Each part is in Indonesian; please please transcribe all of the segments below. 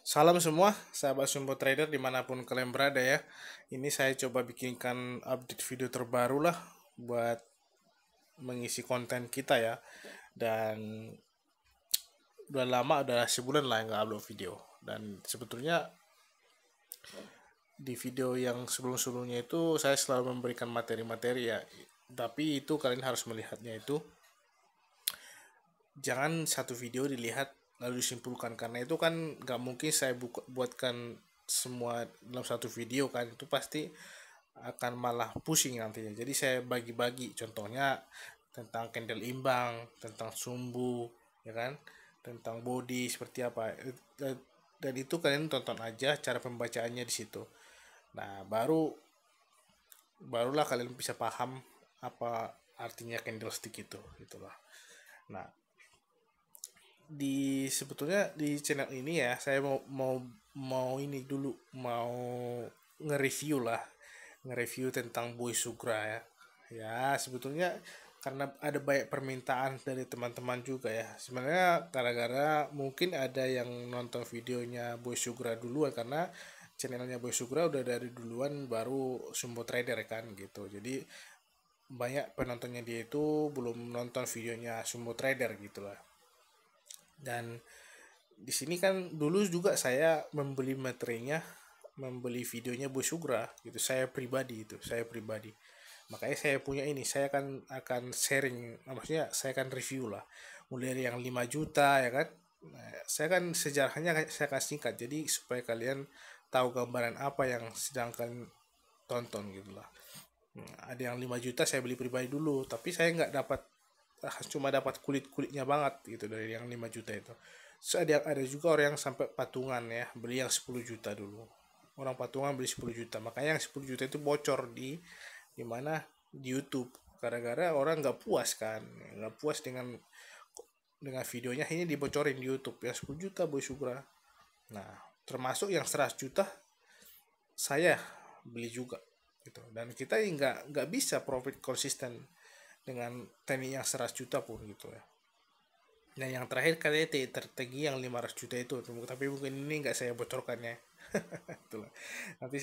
Salam semua, sahabat Sumbo Trader dimanapun kalian berada ya. Ini saya coba bikinkan update video terbaru lah buat mengisi konten kita ya. Dan udah lama, udah sebulan lah nggak upload video. Dan sebetulnya di video yang sebelum-sebelumnya itu saya selalu memberikan materi-materi ya. Tapi itu kalian harus melihatnya itu jangan satu video dilihat lalu disimpulkan, karena itu kan nggak mungkin saya buatkan semua dalam satu video kan, itu pasti akan malah pusing nantinya. Jadi saya bagi-bagi, contohnya tentang candle imbang, tentang sumbu, ya kan, tentang body seperti apa. Dan itu kalian tonton aja cara pembacaannya di situ. Nah, barulah kalian bisa paham apa artinya candlestick itu, itulah. Nah, sebetulnya di channel ini ya saya mau ini dulu, mau nge-review lah, nge-review tentang Boy Sugra ya. Ya, sebetulnya karena ada banyak permintaan dari teman-teman juga ya. Sebenarnya gara-gara mungkin ada yang nonton videonya Boy Sugra duluan, karena channelnya Boy Sugra udah dari duluan baru Sumbo Trader kan gitu. Jadi banyak penontonnya dia itu belum nonton videonya Sumbo Trader gitu lah. Dan di sini kan dulu juga saya membeli materinya, membeli videonya Bu Sugra gitu, saya pribadi. Makanya saya punya ini, saya akan sharing, maksudnya saya akan review lah. Mulai dari yang 5 juta ya kan. Nah, saya kan sejarahnya saya akan singkat jadi supaya kalian tahu gambaran apa yang sedang kalian tonton gitu lah. Ada yang 5 juta saya beli pribadi dulu, tapi saya nggak dapat, cuma dapat kulit-kulitnya banget gitu dari yang 5 juta itu. So, ada juga orang yang sampai patungan ya, beli yang 10 juta dulu. Orang patungan beli 10 juta. Makanya yang 10 juta itu bocor di mana di YouTube. Gara-gara orang nggak puas kan, nggak puas dengan videonya, ini dibocorin di YouTube ya, 10 juta Boy Sugra. Nah, termasuk yang 100 juta saya beli juga gitu. Dan kita nggak bisa profit konsisten dengan teknik yang 100 juta pun gitu ya. Dan yang terakhir kali strategi yang 500 juta itu, tapi mungkin ini nggak saya bocorkan ya. Itulah. Nanti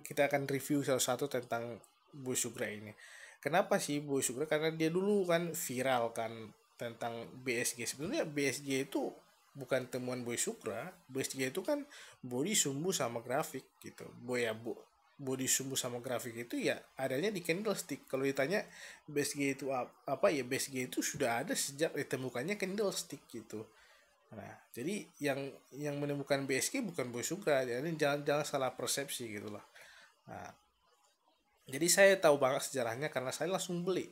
kita akan review satu-satu tentang Boy Sugra ini. Kenapa sih Boy Sugra? Karena dia dulu kan viral kan tentang BSG. Sebenarnya BSG itu bukan temuan Boy Sugra. BSG itu kan body, sumbu sama grafik gitu. Body, sumbu sama grafik itu ya adanya di candlestick. Kalau ditanya BSG itu apa ya, BSG itu sudah ada sejak ditemukannya candlestick gitu. Nah, jadi yang menemukan BSG bukan Boy Sugra, jadi jangan salah persepsi gitu lah. Nah, jadi saya tahu banget sejarahnya karena saya langsung beli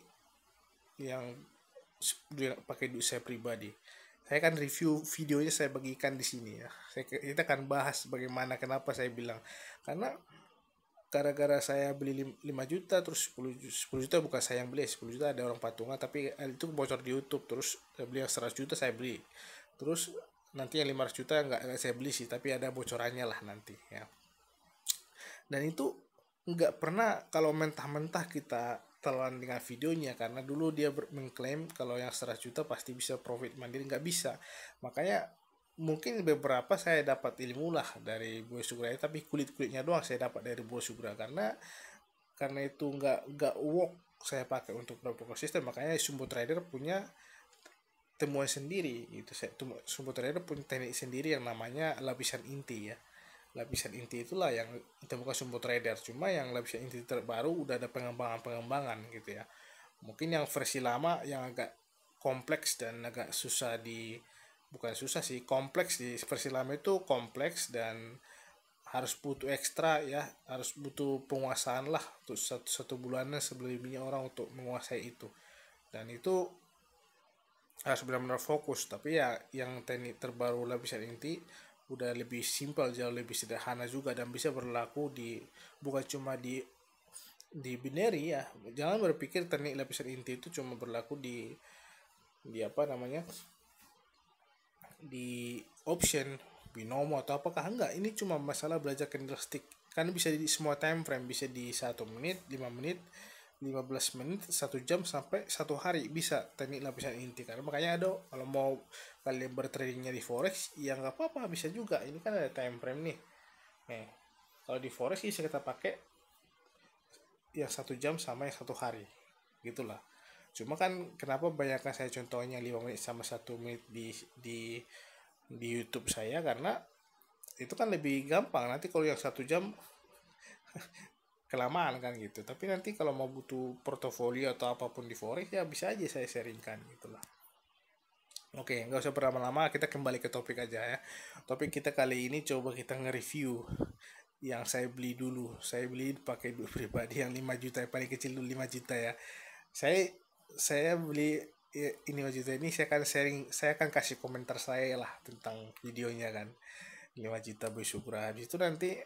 yang pakai duit saya pribadi. Saya akan review videonya, saya bagikan di sini ya. Kita akan bahas bagaimana, kenapa saya bilang. Karena gara-gara saya beli 5 juta terus 10 juta bukan saya yang beli, 10 juta ada orang patungan, tapi itu bocor di YouTube. Terus saya beli yang 100 juta saya beli. Terus nanti yang 500 juta nggak saya beli sih, tapi ada bocorannya lah nanti ya. Dan itu nggak pernah kalau mentah-mentah kita telan dengan videonya, karena dulu dia mengklaim kalau yang 100 juta pasti bisa profit mandiri, nggak bisa. Makanya mungkin beberapa saya dapat ilmu lah dari Boy Sugra, tapi kulit-kulitnya doang saya dapat dari Boy Sugra, karena itu nggak work saya pakai untuk beberapa konsisten. Makanya Sumbo Trader punya temuan sendiri itu, Sumbo Trader punya teknik sendiri yang namanya lapisan inti ya. Lapisan inti itulah yang ditemukan Sumbo Trader, cuma yang lapisan inti terbaru udah ada pengembangan gitu ya. Mungkin yang versi lama yang agak kompleks dan agak susah bukan susah sih, kompleks. Di versi lama itu kompleks dan harus butuh ekstra ya, harus butuh penguasaan lah untuk satu bulanan sebelumnya orang untuk menguasai itu. Dan itu harus benar-benar fokus. Tapi ya yang teknik terbaru lapisan inti udah lebih simpel, jauh lebih sederhana juga, dan bisa berlaku bukan cuma di binary ya. Jangan berpikir teknik lapisan inti itu cuma berlaku di apa namanya, di option binomo atau apakah, enggak. Ini cuma masalah belajar candlestick, kan bisa di semua time frame, bisa di 1 menit, 5 menit, 15 menit, 1 jam, sampai 1 hari bisa teknik lapisan inti. Karena makanya ada, kalau mau kalian bertradingnya di forex, ya nggak apa-apa, bisa juga. Ini kan ada time frame nih. Nih, kalau di forex bisa kita pakai yang 1 jam sama yang 1 hari, gitulah. Cuma kan kenapa banyakkan saya contohnya 5 menit sama 1 menit di YouTube saya, karena itu kan lebih gampang. Nanti kalau yang 1 jam kelamaan kan gitu. Tapi nanti kalau mau butuh portofolio atau apapun di forex, ya bisa aja saya sharingkan gitulah. Oke, nggak usah berlama-lama, kita kembali ke topik aja ya. Topik kita kali ini coba kita nge-review yang saya beli dulu. Saya beli pakai duit pribadi yang 5 juta, yang paling kecil dulu 5 juta ya. Saya beli ini 5 juta ini, saya akan sharing, saya akan kasih komentar saya lah tentang videonya kan. 5 juta Boy Sugro. Habis itu nanti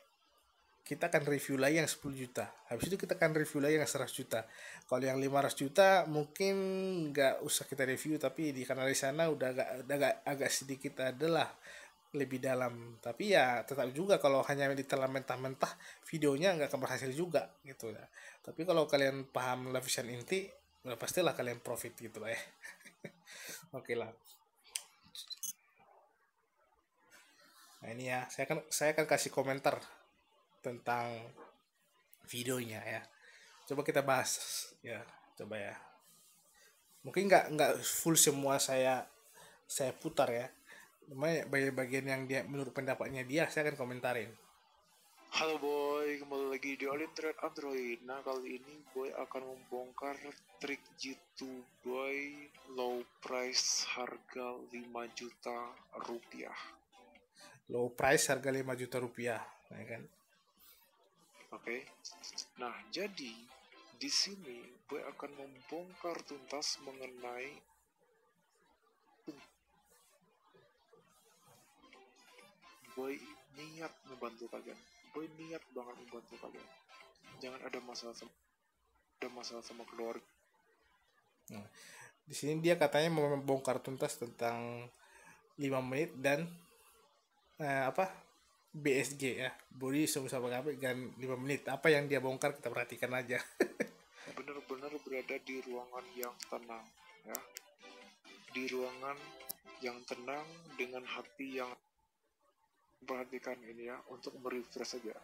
kita akan review lagi yang 10 juta. Habis itu kita akan review lagi yang 100 juta. Kalau yang 500 juta mungkin nggak usah kita review, tapi karena di sana udah agak sedikit adalah lebih dalam. Tapi ya tetap juga kalau hanya ditelan mentah-mentah, videonya nggak akan berhasil juga gitu ya. Tapi kalau kalian paham lapisan inti, udah pastilah kalian profit gitu lah ya. Oke lah. Nah ini ya, saya akan kasih komentar tentang videonya ya. Coba kita bahas ya, coba ya. Mungkin nggak full semua saya putar ya. Cuma bagian yang dia menurut pendapatnya dia saya akan komentarin. Halo boy, kembali lagi di All in Trade Android. Nah kali ini boy akan membongkar trik jitu boy low price harga 5 juta rupiah. Low price harga 5 juta rupiah, ya kan? Oke. Nah jadi di sini boy akan membongkar tuntas mengenai boy niat membantu kalian. Boy niat banget membantu kalian. Jangan ada masalah sama keluarga. Nah, di sini dia katanya mau membongkar tuntas tentang 5 menit dan apa BSG ya, body sama-sama dan 5 menit. Apa yang dia bongkar kita perhatikan aja. Benar-benar berada di ruangan yang tenang ya, di ruangan yang tenang dengan hati yang perhatikan ini ya, untuk merefresh saja.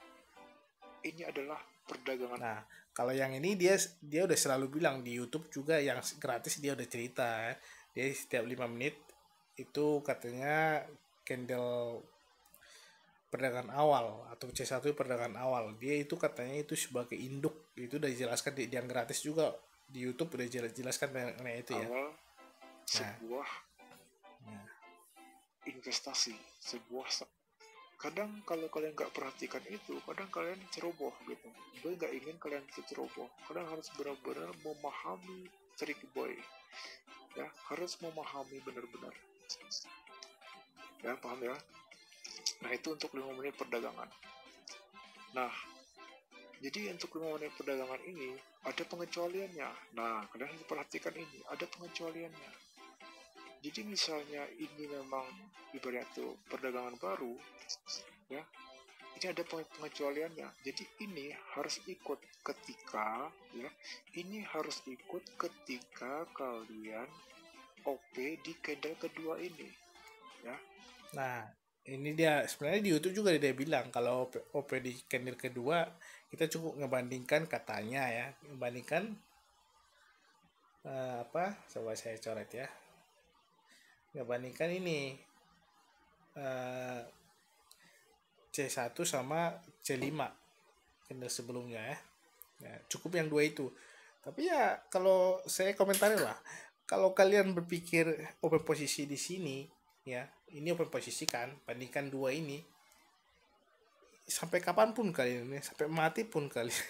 Ini adalah perdagangan. Nah, kalau yang ini dia udah selalu bilang di YouTube juga yang gratis, dia udah cerita ya. Dia setiap 5 menit itu katanya candle perdagangan awal atau C1 perdagangan awal. Dia itu katanya itu sebagai induk, itu udah dijelaskan di yang gratis juga di YouTube, udah jelaskan mengenai itu ya. Awal sebuah investasi, kadang kalau kalian nggak perhatikan itu, kadang kalian ceroboh gitu. Boy nggak ingin kalian ceroboh. Kalian harus benar-benar memahami trik boy ya, harus memahami benar-benar ya, paham ya. Nah itu untuk 5 menit perdagangan. Nah jadi untuk 5 menit perdagangan ini ada pengecualiannya. Nah kalian harus perhatikan ini, ada pengecualiannya. Jadi misalnya ini memang ibarat tuh perdagangan baru ya, ini ada pengecualiannya. Jadi ini harus ikut ketika ya, ini harus ikut ketika kalian OP di candle kedua ini ya. Nah, ini dia sebenarnya di YouTube juga dia bilang kalau OP di candle kedua kita cukup ngebandingkan katanya ya, ngebandingkan apa? Coba saya coret ya. Ngebandingkan ini C1 sama C5 candle sebelumnya ya. Ya, cukup yang dua itu. Tapi ya kalau saya komentarin lah, kalau kalian berpikir open posisi di sini ya, ini open posisi kan, bandingkan dua ini, sampai kapanpun kalian ini, sampai mati pun kalian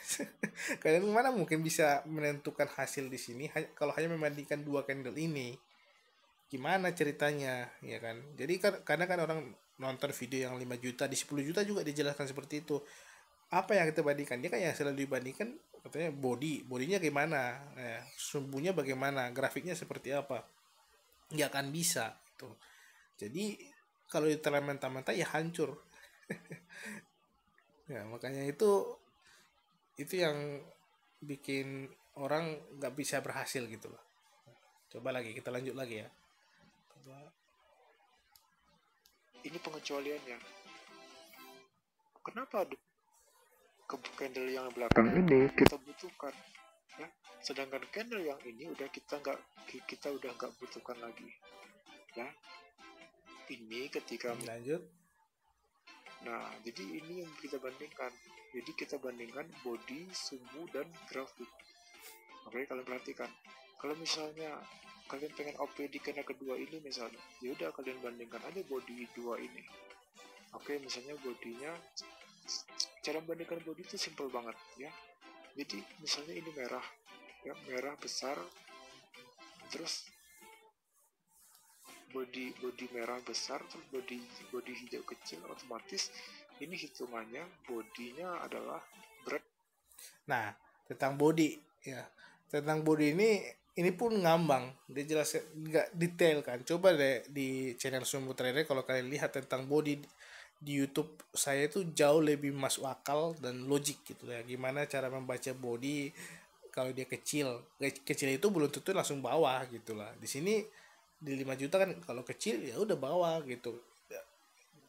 kalian mana mungkin bisa menentukan hasil di sini kalau hanya membandingkan dua candle ini. Gimana ceritanya ya kan? Jadi kan kadang kan orang nonton video yang 5 juta, di 10 juta juga dijelaskan seperti itu. Apa yang kita bandingkan? Dia kan yang selalu dibandingkan katanya bodinya gimana, sumbunya bagaimana, grafiknya seperti apa. Nggak akan bisa tuh. Jadi kalau ditelan mentah-mentah ya hancur. Ya makanya itu yang bikin orang nggak bisa berhasil gitu loh. Coba lagi kita lanjut lagi ya. Coba. ini pengecualiannya. Kenapa candle yang belakang ini kita butuhkan, ya? Sedangkan candle yang ini udah kita udah nggak butuhkan lagi, ya. Ini ketika Lanjut. Nah, jadi ini yang kita bandingkan. Jadi kita bandingkan body, sumbu, dan grafik. Oke, kalian perhatikan. Kalau misalnya kalian pengen OP di candle kedua ini misalnya, ya udah kalian bandingkan aja body dua ini. Oke, misalnya bodinya, cara membandingkan body itu simple banget, ya. Jadi misalnya ini merah, ya, merah besar, terus body merah besar, terus body hijau kecil, otomatis ini hitungannya bodinya adalah berat. Nah, tentang body ya. Tentang body ini pun ngambang. Dia jelas nggak detail kan. Coba deh di channel Sumbu Trader kalau kalian lihat tentang body di YouTube saya itu jauh lebih masuk akal dan logik gitu ya. Gimana cara membaca body kalau dia kecil. Kecil itu belum tentu langsung bawah gitu lah. Di sini di 5 juta kan kalau kecil ya udah bawah gitu.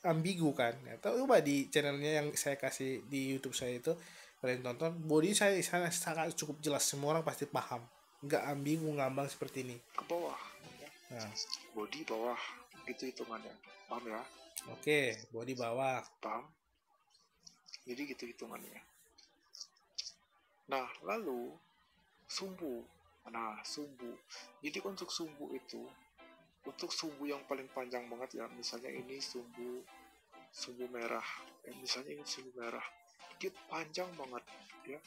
Ambigu kan ya, coba di channelnya yang saya kasih di YouTube saya itu kalian tonton body saya sangat cukup jelas, semua orang pasti paham, nggak ambigu ngambang seperti ini. Ke bawah, ya. Nah, body bawah gitu hitungannya, paham ya? oke, body bawah, paham? Jadi gitu hitungannya. Nah, lalu sumbu. Nah, sumbu. Jadi untuk sumbu itu, untuk sumbu yang paling panjang banget ya, misalnya ini sumbu merah, misalnya ini sumbu merah, dia panjang banget, ya,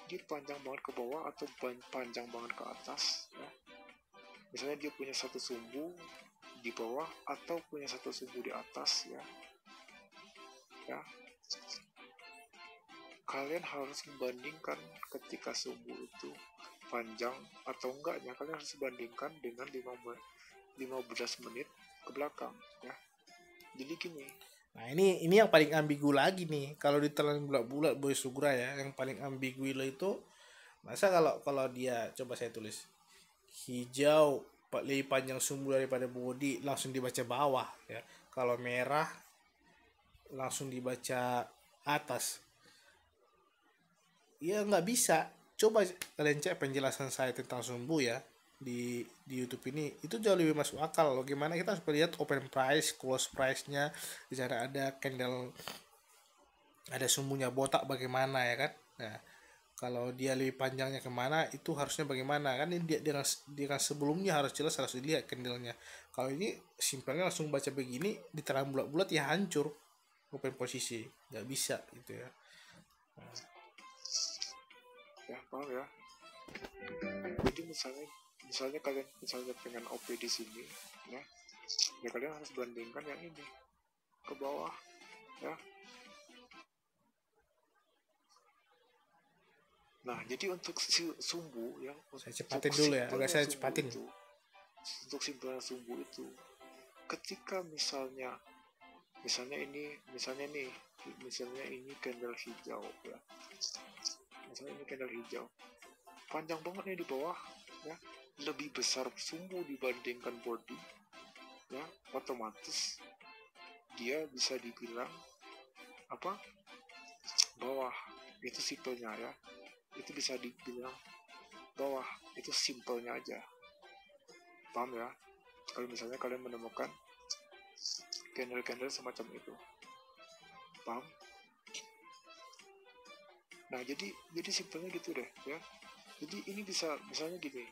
dia panjang banget ke bawah atau panjang banget ke atas, ya. Misalnya dia punya satu sumbu di bawah atau punya satu sumbu di atas, ya, ya. Kalian harus membandingkan ketika sumbu itu panjang atau enggaknya, kalian harus bandingkan dengan 15 menit ke belakang, ya. Jadi gini. Nah ini yang paling ambigu lagi nih kalau ditelan bulat-bulat Boy Sugra ya, yang paling ambigu itu masa kalau dia, coba saya tulis hijau lebih panjang sumbu daripada body langsung dibaca bawah ya, kalau merah langsung dibaca atas ya, nggak bisa. Coba kalian cek penjelasan saya tentang sumbu ya di YouTube ini, itu jauh lebih masuk akal loh. Gimana kita harus lihat open price, close price-nya, di sana ada candle, ada sumbunya botak bagaimana ya kan. Nah, kalau dia lebih panjangnya kemana itu harusnya bagaimana kan, ini dia dengan sebelumnya harus jelas, harus dilihat candlenya. Kalau ini simpelnya langsung baca begini diterang bulat-bulat ya hancur open posisi, nggak bisa gitu ya. Nah. Ya, paham ya? Jadi misalnya kalian pengen OP di sini, ya, ya kalian harus bandingkan yang ini ke bawah, ya. Nah, jadi untuk sumbu yang saya cepatin dulu ya, agak saya cepatin itu, untuk simpelnya sumbu itu, ketika misalnya ini candle hijau, ya. Misalnya ini candle hijau, panjang banget nih di bawah, ya, lebih besar sumbu dibandingkan body, ya, otomatis dia bisa dibilang apa, bawah. Itu simpelnya ya, itu bisa dibilang bawah, itu simpelnya aja, paham ya? Kalau misalnya kalian menemukan candle semacam itu, paham? Nah, jadi simpelnya gitu deh, ya. Jadi ini bisa misalnya gini,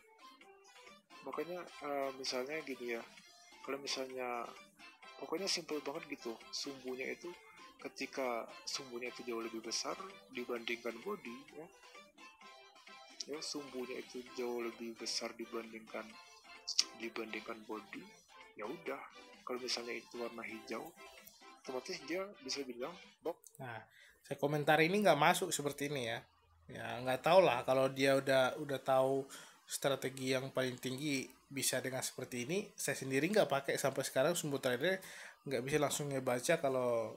makanya misalnya gini ya, kalau misalnya pokoknya simpel banget gitu, sumbunya itu ketika sumbunya itu jauh lebih besar dibandingkan body, ya, sumbunya itu jauh lebih besar dibandingkan body, ya udah, kalau misalnya itu warna hijau, otomatis dia bisa bilang bok. Nah, saya komentar ini nggak masuk seperti ini ya. Ya nggak tahu lah, kalau dia udah tahu strategi yang paling tinggi bisa dengan seperti ini. Saya sendiri nggak pakai sampai sekarang, sumbu trader nggak bisa langsung ngebaca kalau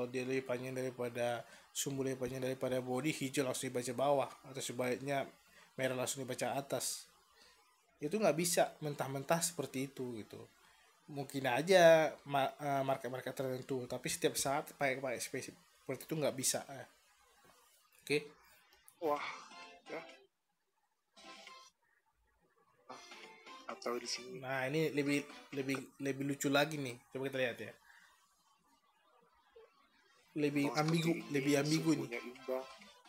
dia lebih panjang daripada sumbu, lebih panjang daripada body, hijau langsung dibaca bawah, atau sebaliknya merah langsung dibaca atas. Itu nggak bisa mentah-mentah seperti itu gitu. mungkin aja market-market tertentu, tapi setiap saat pakai spesifik seperti itu nggak bisa ya. Oke. Wah, ya. Atau di sini Nah, ini lebih lucu lagi nih, coba kita lihat ya, lebih mau seperti ambigu, ini, lebih ambigu nih. sumbunya imbang,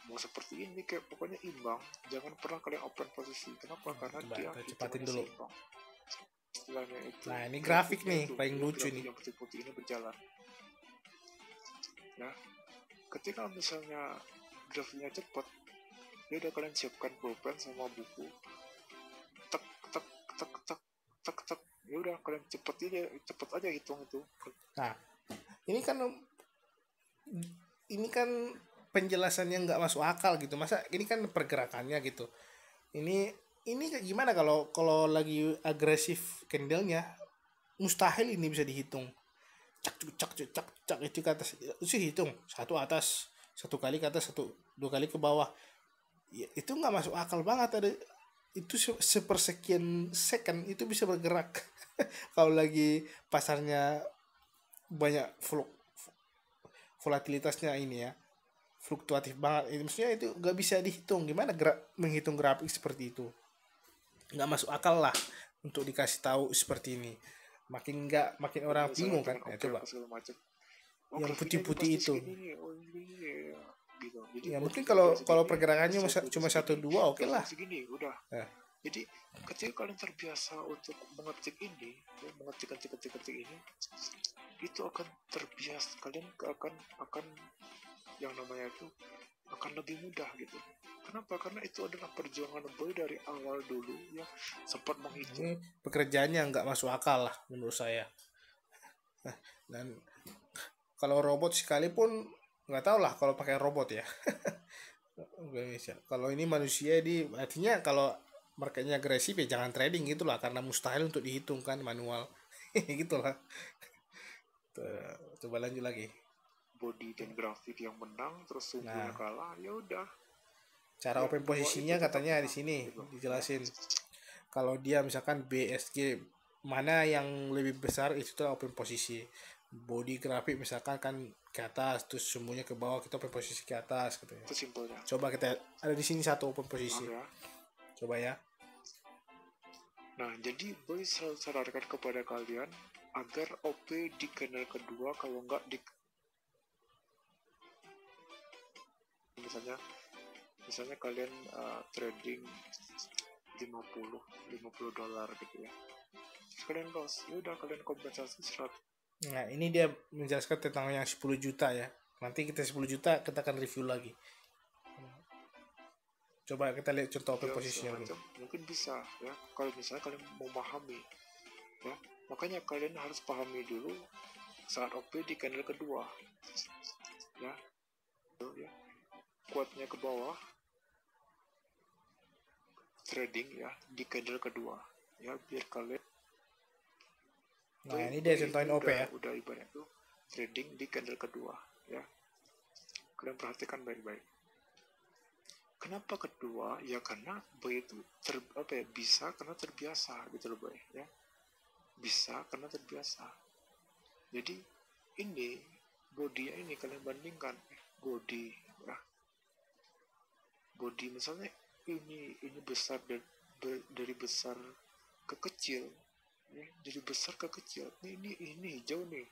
mau seperti ini kayak pokoknya imbang, jangan pernah kalian open posisi. Kenapa? Karena Coba dia kita cepatin hitungannya dulu. seimbang. Istilahnya itu Nah, ini grafik grafiknya nih itu paling ya, lucu grafik nih. yang putih-putih ini berjalan ya. Ketika misalnya grafiknya cepat, ya udah kalian siapkan pulpen sama buku, tek tek tek tek tek tek, ya udah kalian cepet aja hitung itu. Nah, ini kan penjelasannya nggak masuk akal gitu. Masa ini kan pergerakannya gitu. Ini gimana kalau kalau lagi agresif candlenya, mustahil ini bisa dihitung. Cak cak cak cak cak itu ke atas itu hitung satu atas, satu kali ke atas, satu dua kali ke bawah ya, itu nggak masuk akal banget. Ada itu sepersekian second itu bisa bergerak. Kalau lagi pasarnya banyak volatilitasnya ini ya, fluktuatif banget itu, maksudnya itu nggak bisa dihitung. Gimana menghitung grafik seperti itu? Nggak masuk akal lah untuk dikasih tahu seperti ini. Makin orang Misalnya bingung kan dengan ya. oke Coba apa segala macam, oh yang grafiknya ini putih-putih pasti itu segini nih, oh ini ya, gitu. Jadi ya, mungkin bodinya kalau udah kalau segini, pergerakannya sumbunya cuma satu segini, dua oke lah. grafiknya segini, udah. Nah, Jadi ketika kalian terbiasa untuk mengetik ini, ya, mengetik ini, itu akan terbiasa, kalian akan yang namanya itu akan lebih mudah gitu. Kenapa? Karena itu adalah perjuangan boy dari awal dulu ya, sempat menghitung. ini pekerjaannya nggak masuk akal lah menurut saya. Dan kalau robot sekalipun nggak tahu lah kalau pakai robot ya. Nggak bisa. Kalau ini manusia di artinya kalau marketnya agresif ya jangan trading gitulah, karena mustahil untuk dihitung kan manual. Gitulah. Coba lanjut lagi. Body dan grafik yang menang, terus sumbunya Nah, kalah, ya udah. cara Ya open dua itu posisinya tetap katanya di menang sini gitu ya. dijelasin. Kalau dia misalkan BSG mana yang lebih besar itu tuh open posisi. Body grafik misalkan kan ke atas terus semuanya ke bawah, kita open posisi ke atas katanya. Itu simpelnya. Coba kita ada di sini satu open posisi. Ya. Coba ya. Nah, jadi boy selalu sarankan kepada kalian agar OP di candle kedua, kalau enggak di misalnya kalian trading 50 dolar gitu ya, terus kalian loss, ya udah kalian kompensasi 100. Nah, ini dia menjelaskan tentang yang 10 juta ya. Nanti kita 10 juta kita akan review lagi. Coba kita lihat contoh open posisinya dulu. Mungkin bisa ya, kalau misalnya kalian memahami ya, makanya kalian harus pahami dulu saat OP di candle kedua ya, kuatnya ke bawah trading ya di candle kedua ya, biar kalian Nah, ini dia contohin OP ya. udah ibaratnya tuh trading di candle kedua ya, kalian perhatikan baik-baik. Kenapa kedua? Ya karena boy itu bisa karena terbiasa gitu loh boy ya, bisa karena terbiasa. Jadi ini bodinya ini kalian bandingkan body ya, body misalnya ini besar dari besar ke kecil ya, dari besar ke kecil, ini hijau nih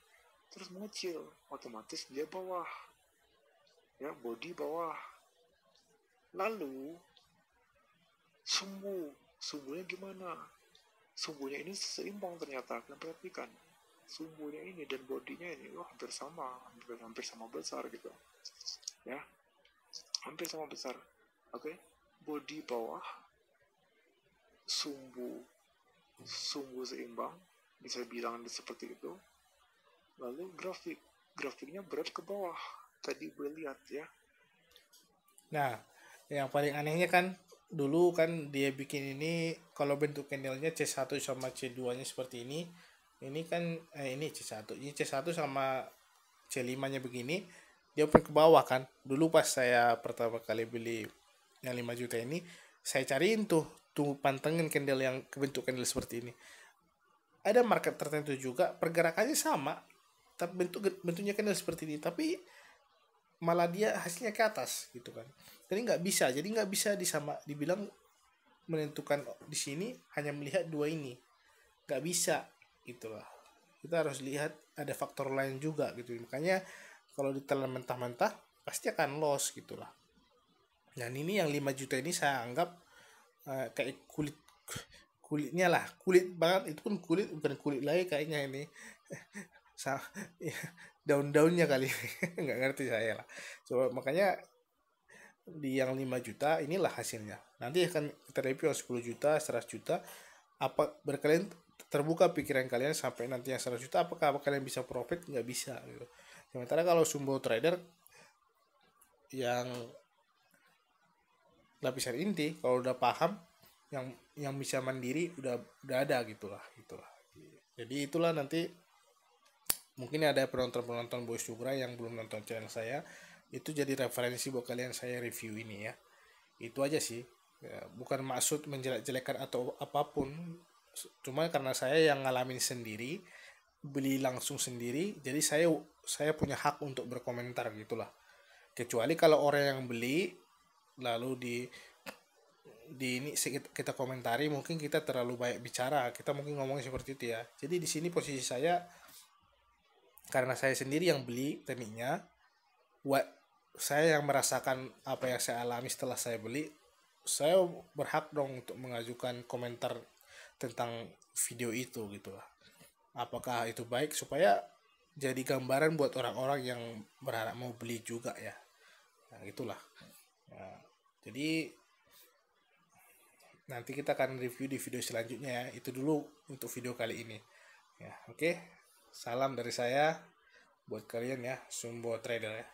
terus mengecil, otomatis dia bawah ya, body bawah. Lalu sumbunya gimana? Sumbunya ini seimbang ternyata, kalian perhatikan sumbunya ini dan bodinya ini hampir sama, hampir sama besar gitu ya, hampir sama besar. Oke. Body bawah, sumbu seimbang, bisa bilang seperti itu. Lalu grafiknya berat ke bawah, tadi gue lihat ya. Nah, yang paling anehnya kan dulu kan dia bikin ini kalau bentuk candlenya C1 sama C2-nya seperti ini. Ini kan ini C1. Ini C1 sama C5-nya begini. Dia open ke bawah kan. Dulu pas saya pertama kali beli yang 5 juta ini, saya cariin tuh pantengin candle yang bentuk candle seperti ini. ada market tertentu juga pergerakannya sama, tapi bentuknya kan seperti ini, tapi malah dia hasilnya ke atas gitu kan. Jadi nggak bisa dibilang menentukan di sini hanya melihat dua ini, nggak bisa itulah. Kita harus lihat ada faktor lain juga gitu, makanya kalau ditelan mentah-mentah pasti akan loss gitulah. Dan ini yang 5 juta ini saya anggap kayak kulitnya lah, kulit banget, itu pun kulit bukan kulit lagi kayaknya ini. Ya, daun-daunnya kali. Nggak ngerti saya lah. Coba makanya di yang 5 juta inilah hasilnya. Nanti akan kita review yang 10 juta, 100 juta. Apa berkalian terbuka pikiran kalian sampai nanti yang 100 juta, apakah kalian bisa profit? Nggak bisa gitu. Sementara kalau Sumbo Trader yang lapisan inti, kalau udah paham, yang bisa mandiri udah ada gitulah. Jadi itulah, nanti mungkin ada penonton Boy Sugra yang belum nonton channel saya, itu jadi referensi buat kalian saya review ini ya. Itu aja sih ya, bukan maksud menjelek-jelekan atau apapun, cuma karena saya yang ngalamin sendiri, beli langsung sendiri, jadi saya punya hak untuk berkomentar gitulah. Kecuali kalau orang yang beli lalu di ini kita komentari, mungkin kita terlalu banyak bicara, kita mungkin ngomongnya seperti itu ya. Jadi di sini posisi saya, karena saya sendiri yang beli tekniknya, saya yang merasakan apa yang saya alami setelah saya beli, saya berhak dong untuk mengajukan komentar tentang video itu gitu lah. Apakah itu baik, supaya jadi gambaran buat orang-orang yang berharap mau beli juga ya. Nah, itulah. Nah, jadi nanti kita akan review di video selanjutnya ya. Itu dulu untuk video kali ini. Ya, oke. Salam dari saya buat kalian ya, Sumbo Trader ya.